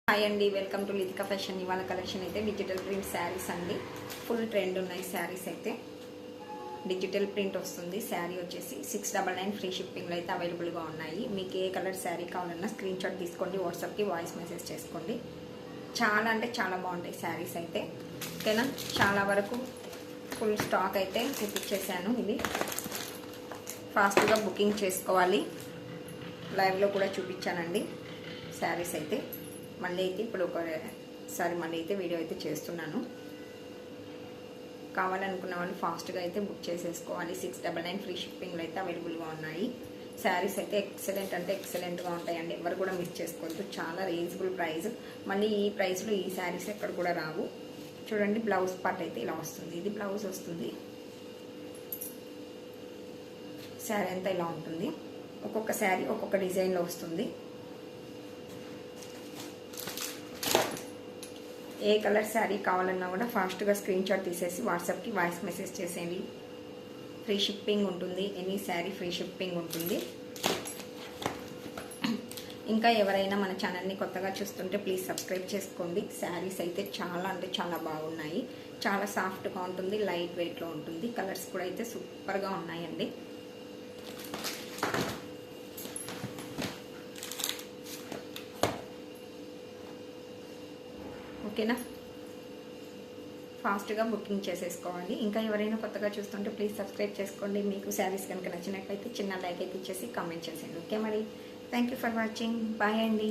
Hi అండి, welcome to Litika fashion. ఇవాళ collection అయితే డిజిటల్ ప్రింట్ శారీస్ అండి. ఫుల్ ట్రెండ్ ఉన్నాయి శారీస్ అయితే. డిజిటల్ ప్రింట్ వస్తుంది. శారీ వచ్చేసి 699 ఫ్రీ షిప్పింగ్లో అయితే అవైలబుల్గా ఉన్నాయి. మీకు ఏ కలర్ శారీ కావాలన్నా స్క్రీన్ షాట్ తీసుకోండి, వాట్సాప్కి వాయిస్ మెసేజ్ చేసుకోండి. చాలా అంటే చాలా బాగుంటాయి శారీస్ అయితే. ఓకేనా, చాలా వరకు ఫుల్ స్టాక్ అయితే చూపించేసాను. ఇది ఫాస్ట్గా బుకింగ్ చేసుకోవాలి. లైవ్లో కూడా చూపించానండి శారీస్ అయితే. మళ్ళీ అయితే ఇప్పుడు ఒకసారి మళ్ళీ అయితే వీడియో అయితే చేస్తున్నాను. కావాలనుకున్న వాళ్ళు ఫాస్ట్గా అయితే బుక్ చేసేసుకోవాలి. 699 ఫ్రీ షిప్పింగ్లో అయితే అవైలబుల్గా ఉన్నాయి. శారీస్ అయితే ఎక్సలెంట్ అంటే ఎక్సలెంట్గా ఉంటాయండి. ఎవరు కూడా మిస్ చేసుకోవద్దు. చాలా రీజనబుల్ ప్రైస్. మళ్ళీ ఈ ప్రైస్లో ఈ శారీస్ ఎక్కడ కూడా రావు. చూడండి, బ్లౌజ్ పార్ట్ అయితే ఇలా వస్తుంది. ఇది బ్లౌజ్ వస్తుంది. శారీ అంతా ఇలా ఉంటుంది. ఒక్కొక్క శారీ ఒక్కొక్క డిజైన్లో వస్తుంది. ఏ కలర్ శారీ కావాలన్నా కూడా ఫాస్ట్గా స్క్రీన్ షాట్ తీసేసి వాట్సాప్కి వాయిస్ మెసేజ్ చేసేయండి. ఫ్రీ షిప్పింగ్ ఉంటుంది. ఎనీ శారీ ఫ్రీ షిప్పింగ్ ఉంటుంది. ఇంకా ఎవరైనా మన ఛానల్ని కొత్తగా చూస్తుంటే ప్లీజ్ సబ్స్క్రైబ్ చేసుకోండి. శారీస్ అయితే చాలా అంటే చాలా బాగున్నాయి. చాలా సాఫ్ట్గా ఉంటుంది, లైట్ వెయిట్లో ఉంటుంది. కలర్స్ కూడా అయితే సూపర్గా ఉన్నాయండి. ఓకేనా, ఫాస్ట్గా బుకింగ్ చేసేసుకోవాలి. ఇంకా ఎవరైనా కొత్తగా చూస్తుంటే ప్లీజ్ సబ్స్క్రైబ్ చేసుకోండి. మీకు శారీస్ కనుక నచ్చినట్లయితే చిన్న లైక్ అయితే ఇచ్చేసి కామెంట్ చేసేయండి. ఓకే, మరి thank you for watching. Bye అండి.